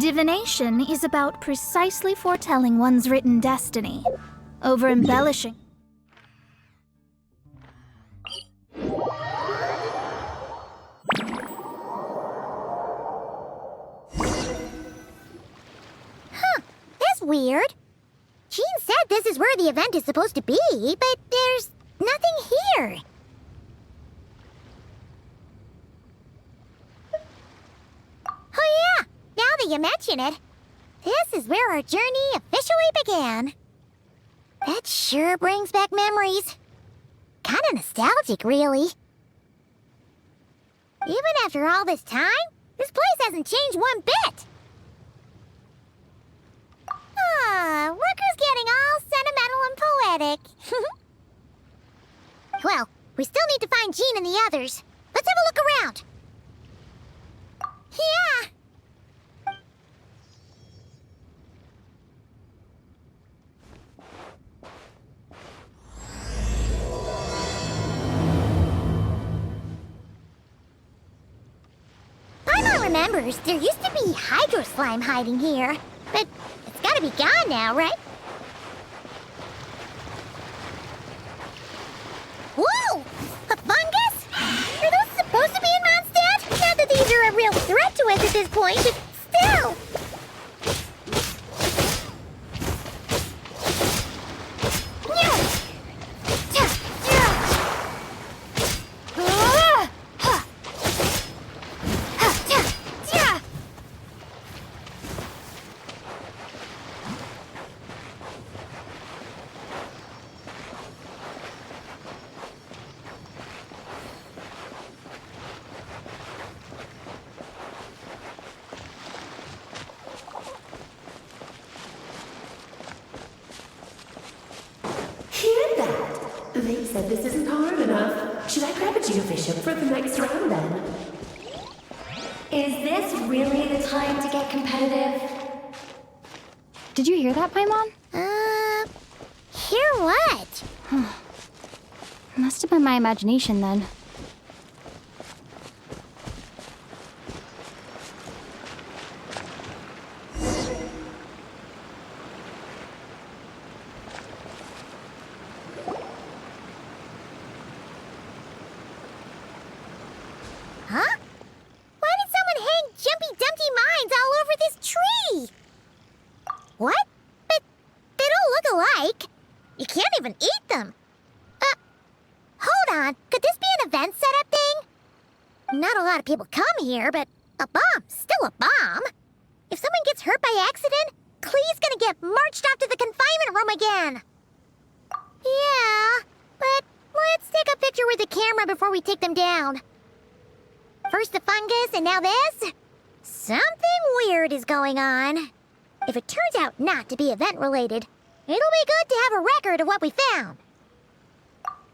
Divination is about precisely foretelling one's written destiny, over-embellishing. Huh, that's weird. Jean said this is where the event is supposed to be, but there's nothing here. Oh yeah, now that you mention it, this is where our journey officially began. That sure brings back memories. Kinda nostalgic, really. Even after all this time, this place hasn't changed one bit. Looker's getting all sentimental and poetic. Well, we still need to find Jean and the others. Let's have a look around. Yeah. Paimon remembers there used to be hydro slime hiding here, but it's gotta be gone now, right? Whoa! A fungus? Are those supposed to be in Mondstadt? Not that these are a real threat to us at this point, but still! They said this isn't hard enough. Should I grab a geofishing for the next round then? Is this really the time to get competitive? Did you hear that, Paimon? Hear what? Must have been my imagination then. Huh? Why did someone hang Jumpy Dumpty mines all over this tree? What? But they don't look alike. You can't even eat them. Hold on. Could this be an event setup thing? Not a lot of people come here, but a bomb's still a bomb. If someone gets hurt by accident, Clee's gonna get marched off to the confinement room again. Yeah, but let's take a picture with the camera before we take them down. First the fungus, and now this? Something weird is going on. If it turns out not to be event-related, it'll be good to have a record of what we found.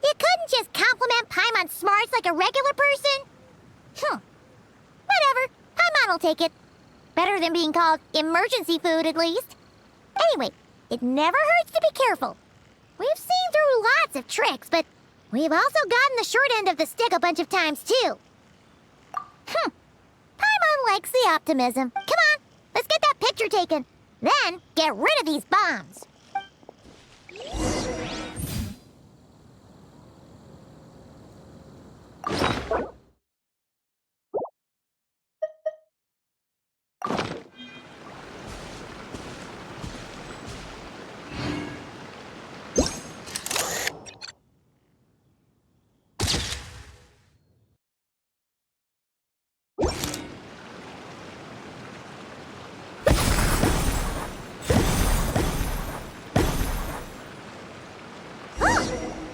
You couldn't just compliment Paimon's smarts like a regular person? Whatever. Paimon will take it. Better than being called emergency food, at least. Anyway, it never hurts to be careful. We've seen through lots of tricks, but we've also gotten the short end of the stick a bunch of times, too. Paimon likes the optimism. Come on, let's get that picture taken. Then, get rid of these bombs.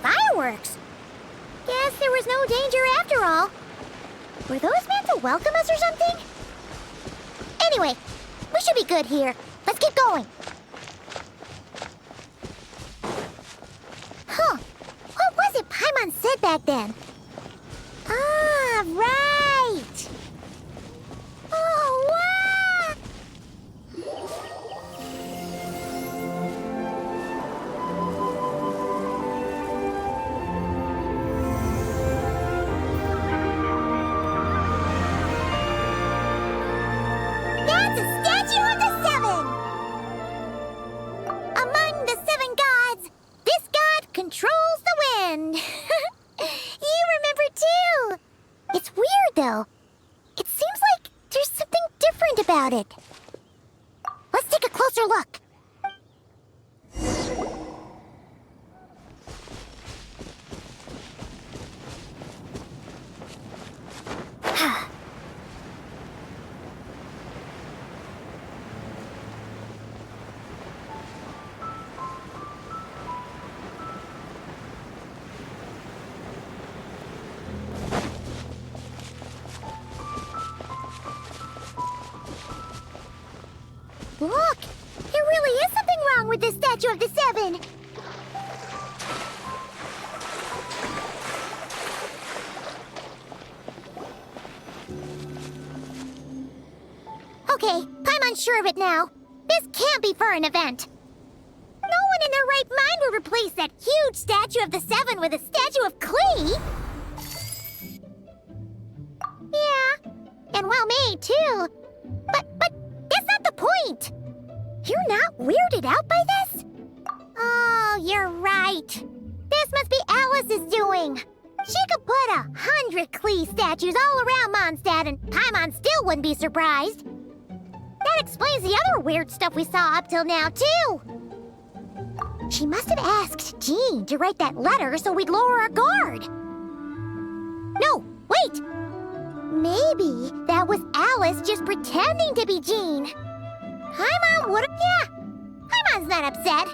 Fireworks! Guess there was no danger after all. Were those meant to welcome us or something? Anyway, we should be good here. Let's keep going. What was it Paimon said back then? Ah, right! Oh, wow! That's a statue about it. Let's take a closer look. Look! There really is something wrong with this statue of the Seven! Okay, I'm unsure of it now. This can't be for an event. No one in their right mind would replace that huge statue of the Seven with a statue of clay! Yeah, and well-made, too. But that's not the point! You're not weirded out by this? Oh, you're right. This must be Alice's doing. She could put 100 Klee statues all around Mondstadt and Paimon still wouldn't be surprised. That explains the other weird stuff we saw up till now, too. She must have asked Jean to write that letter so we'd lower our guard. No, wait! Maybe that was Alice just pretending to be Jean. Paimon would've... Yeah, Paimon's not upset.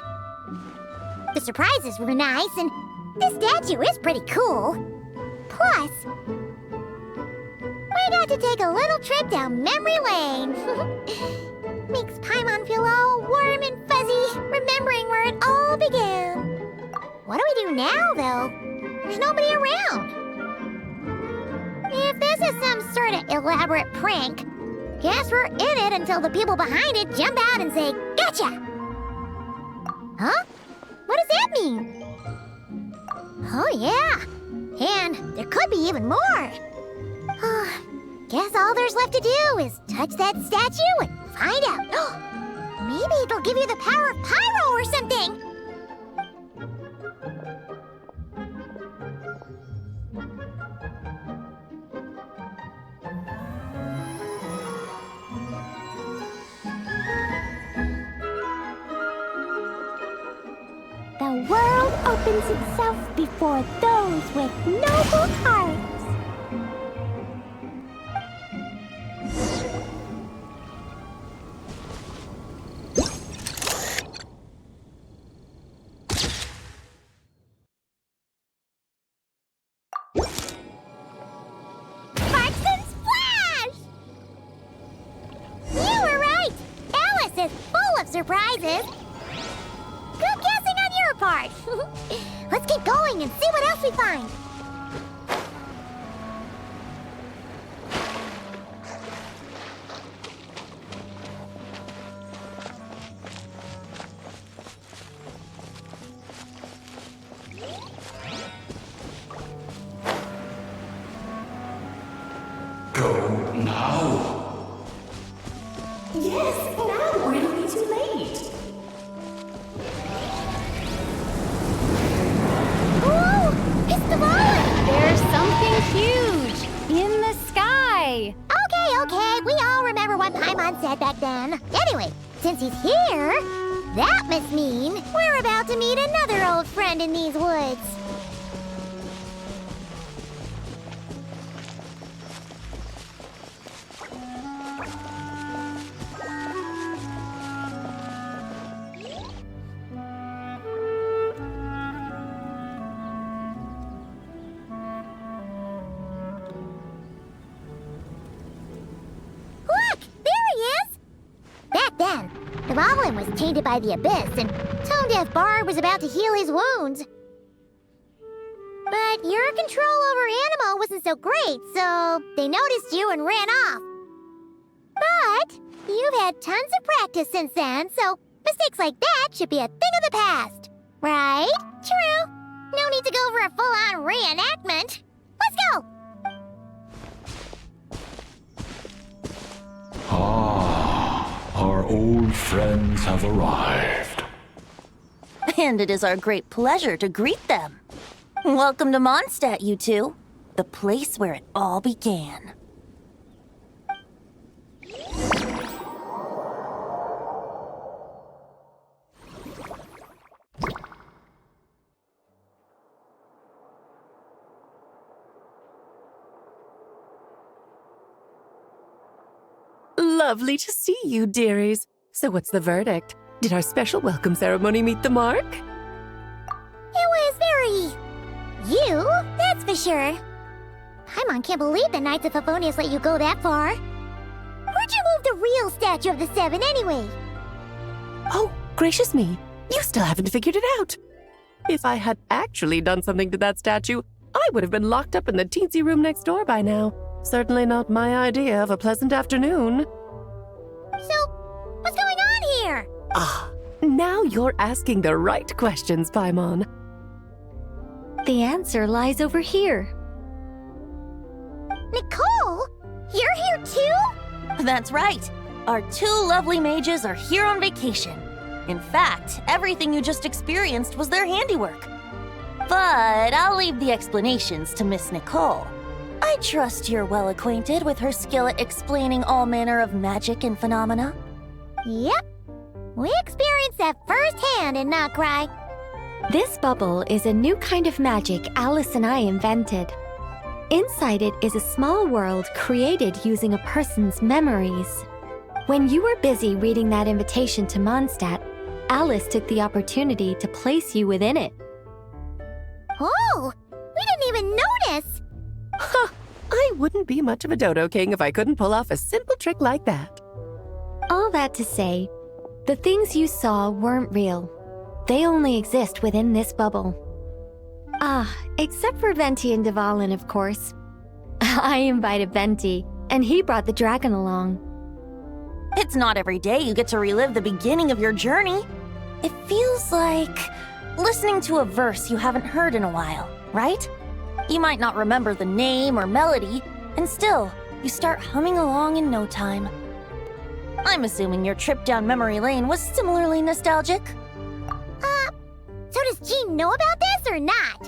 The surprises were nice, and this statue is pretty cool. Plus, we got to take a little trip down memory lane. Makes Paimon feel all warm and fuzzy, remembering where it all began. What do we do now, though? There's nobody around. If this is some sort of elaborate prank, guess we're in it until the people behind it jump out and say, "Gotcha!" Huh? What does that mean? Oh, yeah. And there could be even more. Guess all there's left to do is touch that statue and find out. Maybe it'll give you the power of pyro or something. The world opens itself before those with noble hearts. Sparks and splash! You were right! Alice is full of surprises. Good guessing on your part. Let's keep going and see what else we find. Go now. Yes, now, or it'll be too late. Ooh, it's the roller! There's something huge in the sky. Okay, we all remember what Paimon said back then. Anyway, since he's here, that must mean we're about to meet another old friend in these woods. Look, there he is! Back then, the Goblin was tainted by the abyss, and tone-deaf Barb was about to heal his wounds. But your control over Animo wasn't so great, so they noticed you and ran off. But you've had tons of practice since then, so mistakes like that should be a thing of the past. Right? True. No need to go for a full-on reenactment. Let's go! Ah, our old friends have arrived. And it is our great pleasure to greet them. Welcome to Mondstadt, you two. The place where it all began. Lovely to see you, dearies. So what's the verdict? Did our special welcome ceremony meet the mark? It was very... you, that's for sure. Paimon can't believe the Knights of Favonius let you go that far. Where'd you move the real statue of the Seven anyway? Oh, gracious me. You still haven't figured it out. If I had actually done something to that statue, I would have been locked up in the teensy room next door by now. Certainly not my idea of a pleasant afternoon. So, what's going on here? Ah, now you're asking the right questions, Paimon. The answer lies over here. Nicole? You're here too? That's right. Our two lovely mages are here on vacation. In fact, everything you just experienced was their handiwork. But I'll leave the explanations to Miss Nicole. I trust you're well acquainted with her skill at explaining all manner of magic and phenomena. Yep. We experienced that firsthand in Notcry. This bubble is a new kind of magic Alice and I invented. Inside it is a small world created using a person's memories. When you were busy reading that invitation to Mondstadt, Alice took the opportunity to place you within it. Oh, we didn't even notice. Huh, I wouldn't be much of a dodo king if I couldn't pull off a simple trick like that. All that to say, the things you saw weren't real. They only exist within this bubble. Ah, except for Venti and Dévoilons, of course. I invited Venti, and he brought the dragon along. It's not every day you get to relive the beginning of your journey. It feels like listening to a verse you haven't heard in a while, right? You might not remember the name or melody, and still, you start humming along in no time. I'm assuming your trip down memory lane was similarly nostalgic. So does Jean know about this or not?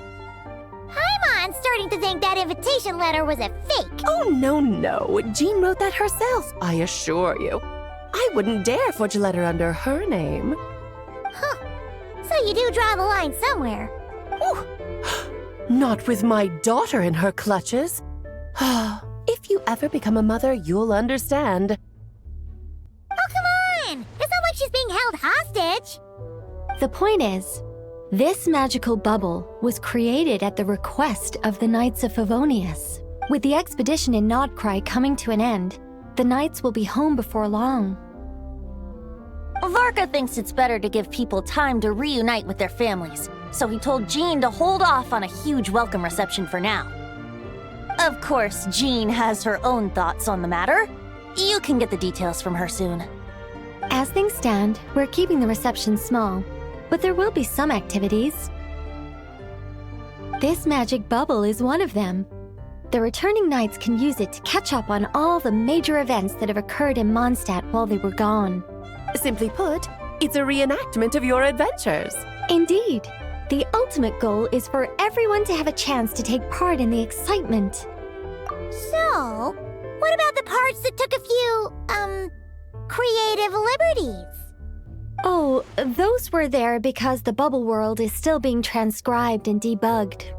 Paimon's starting to think that invitation letter was a fake. Oh, no. Jean wrote that herself, I assure you. I wouldn't dare forge a letter under her name. Huh. So you do draw the line somewhere. Ooh. Not with my daughter in her clutches. If you ever become a mother, you'll understand. Oh, come on! It's not like she's being held hostage. The point is, this magical bubble was created at the request of the Knights of Favonius. With the expedition in Notcry coming to an end, the Knights will be home before long. Varka thinks it's better to give people time to reunite with their families, so he told Jean to hold off on a huge welcome reception for now. Of course, Jean has her own thoughts on the matter. You can get the details from her soon. As things stand, we're keeping the reception small, but there will be some activities. This magic bubble is one of them. The returning knights can use it to catch up on all the major events that have occurred in Mondstadt while they were gone. Simply put, it's a reenactment of your adventures. Indeed. The ultimate goal is for everyone to have a chance to take part in the excitement. So, what about the parts that took a few, creative liberties? Oh, those were there because the bubble world is still being transcribed and debugged.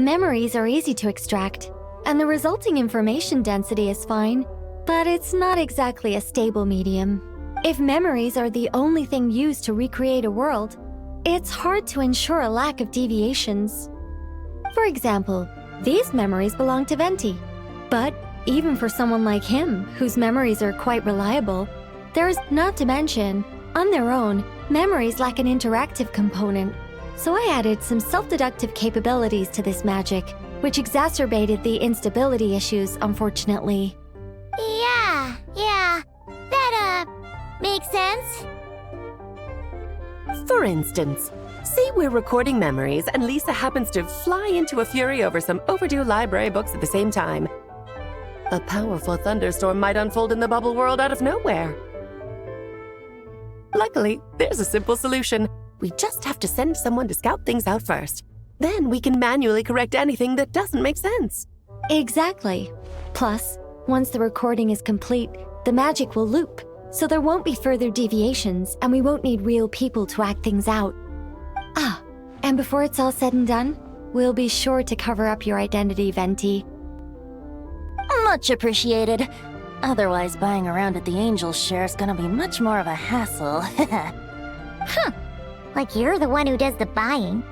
Memories are easy to extract, and the resulting information density is fine, but it's not exactly a stable medium. If memories are the only thing used to recreate a world, it's hard to ensure a lack of deviations. For example, these memories belong to Venti, but even for someone like him, whose memories are quite reliable, there's not to mention, on their own, memories lack an interactive component. So I added some self-deductive capabilities to this magic, which exacerbated the instability issues, unfortunately. Yeah. That, makes sense. For instance, say we're recording memories and Lisa happens to fly into a fury over some overdue library books at the same time. A powerful thunderstorm might unfold in the bubble world out of nowhere. Luckily, there's a simple solution. We just have to send someone to scout things out first. Then we can manually correct anything that doesn't make sense. Exactly. Plus, once the recording is complete, the magic will loop, so there won't be further deviations, and we won't need real people to act things out. Ah, and before it's all said and done, we'll be sure to cover up your identity, Venti. Much appreciated. Otherwise, buying around at the Angel's share is gonna be much more of a hassle. Like you're the one who does the buying.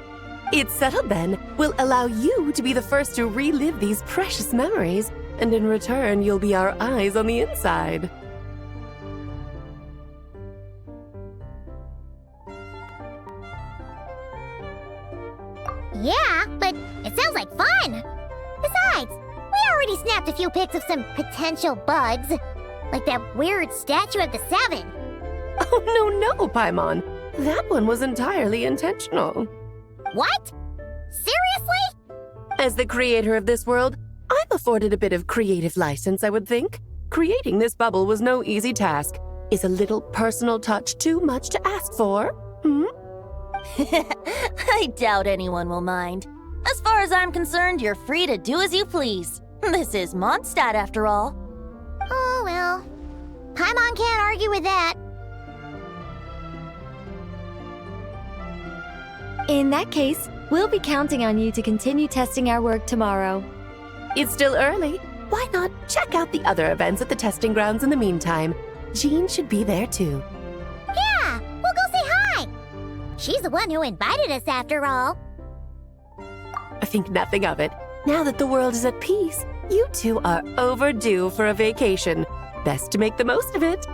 It's settled then. We'll allow you to be the first to relive these precious memories, and in return, you'll be our eyes on the inside. Yeah, but it sounds like fun. Besides, we already snapped a few pics of some potential bugs. Like that weird statue of the Seven. Oh, no, Paimon. That one was entirely intentional. What? Seriously? As the creator of this world, I'm afforded a bit of creative license, I would think. Creating this bubble was no easy task. Is a little personal touch too much to ask for? I doubt anyone will mind. As far as I'm concerned, you're free to do as you please. This is Mondstadt, after all. Oh, well. Paimon can't argue with that. In that case, we'll be counting on you to continue testing our work tomorrow. It's still early. Why not check out the other events at the testing grounds in the meantime? Jean should be there too. Yeah, we'll go say hi. She's the one who invited us after all. I think nothing of it. Now that the world is at peace, you two are overdue for a vacation. Best to make the most of it.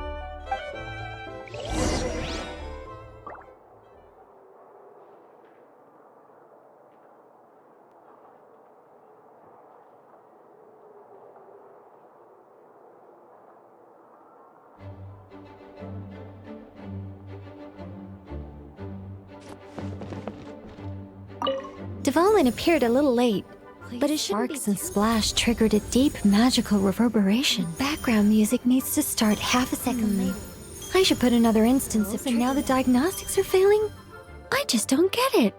Dévoilons appeared a little late, but his sparks and splash triggered a deep magical reverberation. Background music needs to start half a second late. I should put another instance of and now the diagnostics are failing? I just don't get it.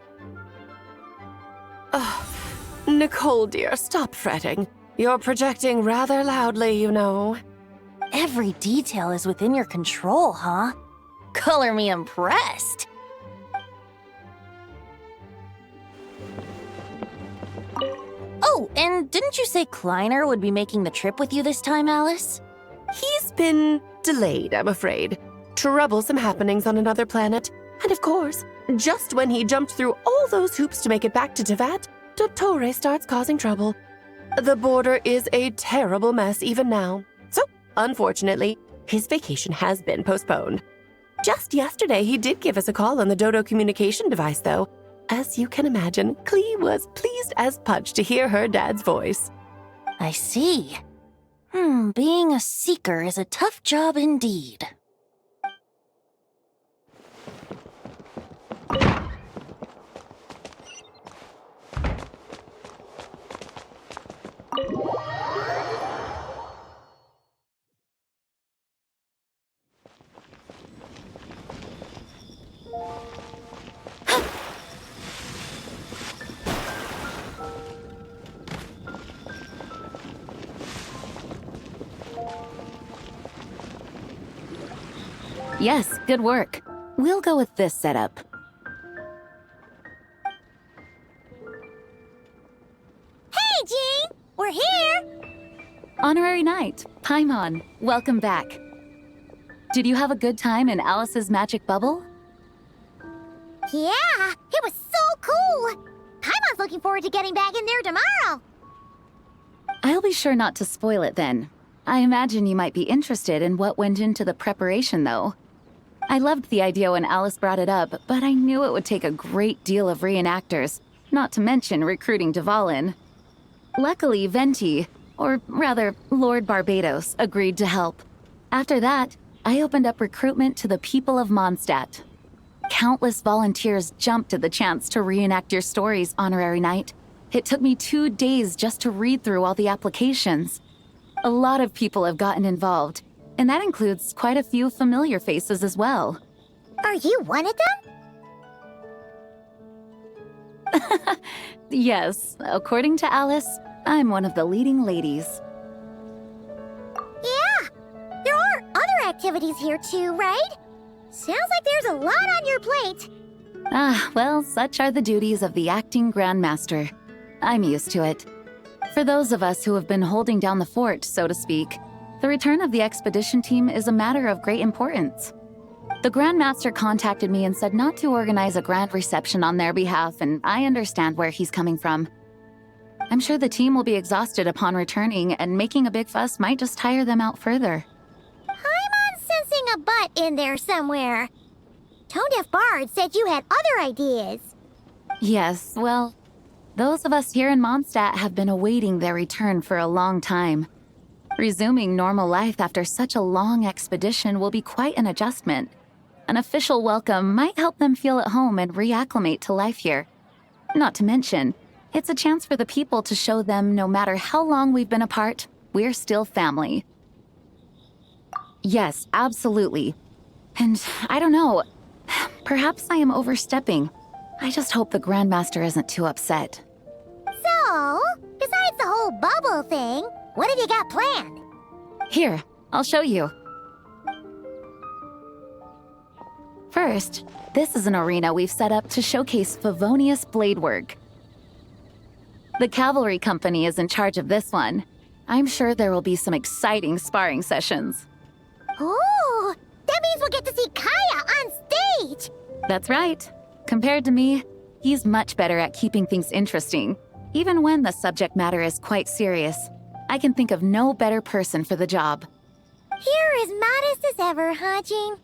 Nicole, dear, stop fretting. You're projecting rather loudly, you know. Every detail is within your control, huh? Color me impressed. Oh, and didn't you say Kleiner would be making the trip with you this time, Alice? He's been delayed, I'm afraid. Troublesome happenings on another planet. And of course, just when he jumped through all those hoops to make it back to Teyvat, Dottore starts causing trouble. The border is a terrible mess even now. So, unfortunately, his vacation has been postponed. Just yesterday, he did give us a call on the Dodo communication device, though. As you can imagine, Klee was pleased as punch to hear her dad's voice. I see. Being a seeker is a tough job indeed. Yes, good work. We'll go with this setup. Hey, Jean! We're here! Honorary Knight, Paimon, welcome back. Did you have a good time in Alice's magic bubble? Yeah, it was so cool! Paimon's looking forward to getting back in there tomorrow! I'll be sure not to spoil it then. I imagine you might be interested in what went into the preparation, though. I loved the idea when Alice brought it up, but I knew it would take a great deal of reenactors, not to mention recruiting Dévoilons. Luckily, Venti, or rather, Lord Barbados, agreed to help. After that, I opened up recruitment to the people of Mondstadt. Countless volunteers jumped at the chance to reenact your stories, Honorary Knight. It took me 2 days just to read through all the applications. A lot of people have gotten involved, and that includes quite a few familiar faces as well. Are you one of them? Yes, according to Alice, I'm one of the leading ladies. Yeah, there are other activities here too, right? Sounds like there's a lot on your plate. Well, such are the duties of the acting Grandmaster. I'm used to it. For those of us who have been holding down the fort, so to speak, The return of the expedition team is a matter of great importance. The Grand Master contacted me and said not to organize a grand reception on their behalf, and I understand where he's coming from. I'm sure the team will be exhausted upon returning, and making a big fuss might just tire them out further. I'm sensing a butt in there somewhere. Tone-deaf Bard said you had other ideas. Yes, well, those of us here in Mondstadt have been awaiting their return for a long time. Resuming normal life after such a long expedition will be quite an adjustment. An official welcome might help them feel at home and reacclimate to life here. Not to mention, it's a chance for the people to show them no matter how long we've been apart, we're still family. Yes, absolutely. And I don't know, perhaps I am overstepping. I just hope the Grandmaster isn't too upset. So, besides the whole bubble thing, what have you got planned? Here, I'll show you. First, this is an arena we've set up to showcase Favonius blade work. The cavalry company is in charge of this one. I'm sure there will be some exciting sparring sessions. Ooh, that means we'll get to see Kaya on stage! That's right. Compared to me, he's much better at keeping things interesting, even when the subject matter is quite serious. I can think of no better person for the job. You're as modest as ever, huh, Jean?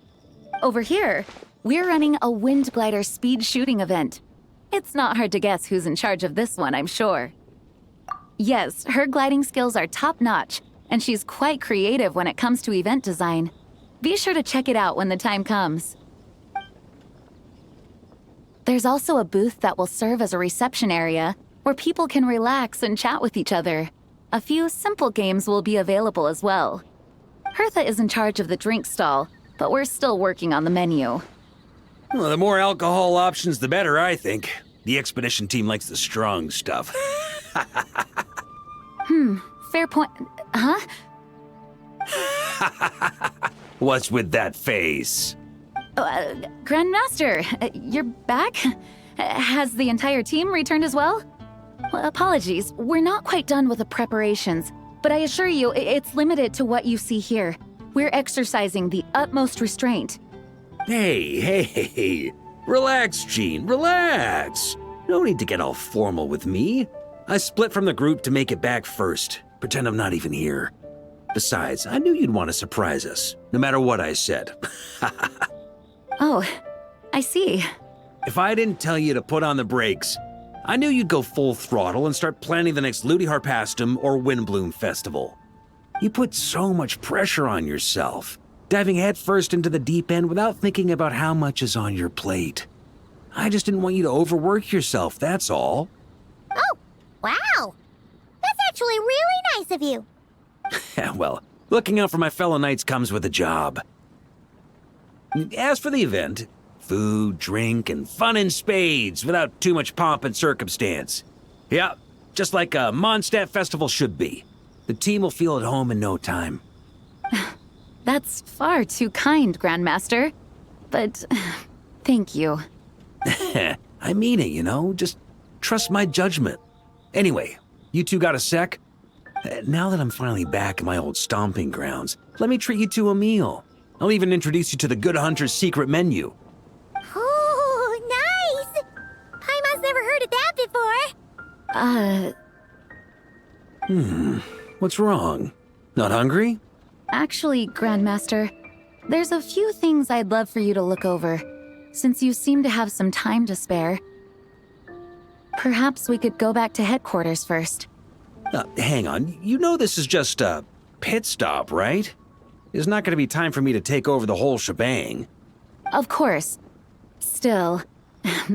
Over here, we're running a wind glider speed shooting event. It's not hard to guess who's in charge of this one, I'm sure. Yes, her gliding skills are top-notch, and she's quite creative when it comes to event design. Be sure to check it out when the time comes. There's also a booth that will serve as a reception area where people can relax and chat with each other. A few simple games will be available as well. Hertha is in charge of the drink stall, but we're still working on the menu. Well, the more alcohol options, the better, I think. The expedition team likes the strong stuff. Fair point. Huh? What's with that face? Grandmaster, you're back? Has the entire team returned as well? Well, apologies, we're not quite done with the preparations, but I assure you, it's limited to what you see here. We're exercising the utmost restraint. Hey. Relax, Jean, relax. No need to get all formal with me. I split from the group to make it back first. Pretend I'm not even here. Besides, I knew you'd want to surprise us, no matter what I said. Oh, I see. If I didn't tell you to put on the brakes, I knew you'd go full throttle and start planning the next Ludi Harpastum or Windbloom Festival. You put so much pressure on yourself, diving headfirst into the deep end without thinking about how much is on your plate. I just didn't want you to overwork yourself, that's all. Oh, wow! That's actually really nice of you. Well, looking out for my fellow knights comes with a job. As for the event, food, drink, and fun in spades without too much pomp and circumstance. Yeah, just like a Mondstadt festival should be. The team will feel at home in no time. That's far too kind, Grandmaster. But thank you. I mean it, you know? Just trust my judgment. Anyway, you two got a sec? Now that I'm finally back in my old stomping grounds, let me treat you to a meal. I'll even introduce you to the Good Hunter's secret menu. Oh, nice! Paimon's never heard of that before. What's wrong? Not hungry? Actually, Grandmaster, there's a few things I'd love for you to look over, since you seem to have some time to spare. Perhaps we could go back to headquarters first. Hang on, you know this is just a pit stop, right? There's not going to be time for me to take over the whole shebang. Of course. Still,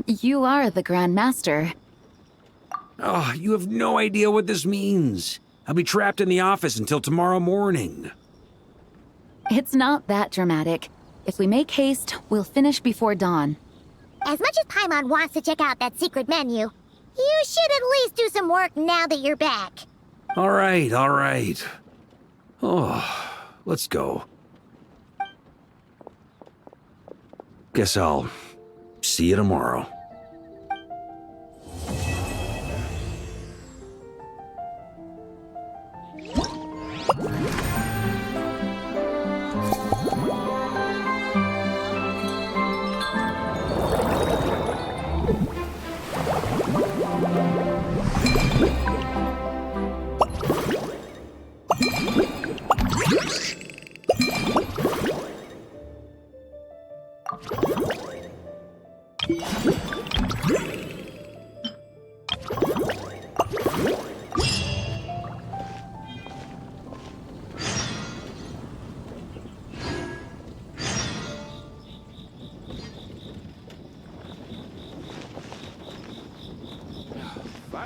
you are the Grand Master. Oh, you have no idea what this means. I'll be trapped in the office until tomorrow morning. It's not that dramatic. If we make haste, we'll finish before dawn. As much as Paimon wants to check out that secret menu, you should at least do some work now that you're back. All right. Oh, let's go. Guess I'll see you tomorrow.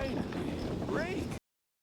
Finally, break!